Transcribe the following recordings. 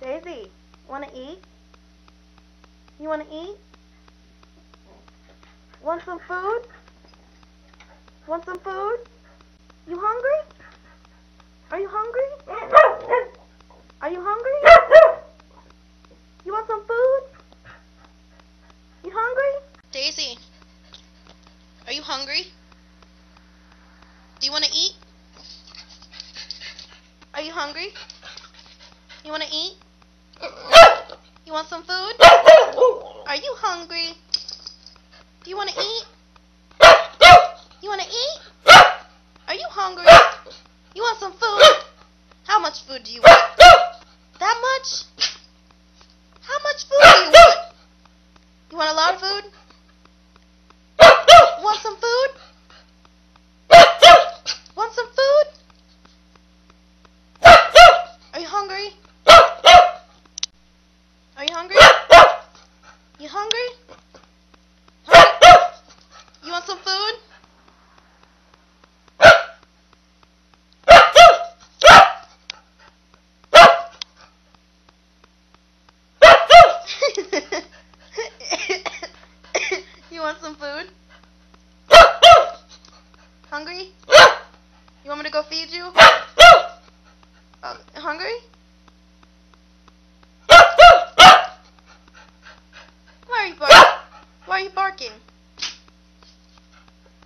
Daisy, wanna eat? You wanna eat? Want some food? Want some food? You hungry? Are you hungry? Are you hungry? You want some food? You hungry? Daisy, are you hungry? Do you want to eat? Are you hungry? You want to eat? You want some food? Are you hungry? Do you want to eat? You want to eat? Are you hungry? You want some food? How much food do you want? That much? How much food do you want? You want a lot of food? Want some food? Want some food? Are you hungry? Are you hungry? You hungry? Hungry? You want some food? You want some food? Hungry? You want me to go feed you? Hungry? Why are you barking? Why are you barking?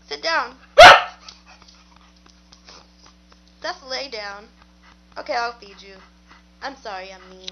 Sit down. Just lay down. Okay, I'll feed you. I'm sorry, I'm mean.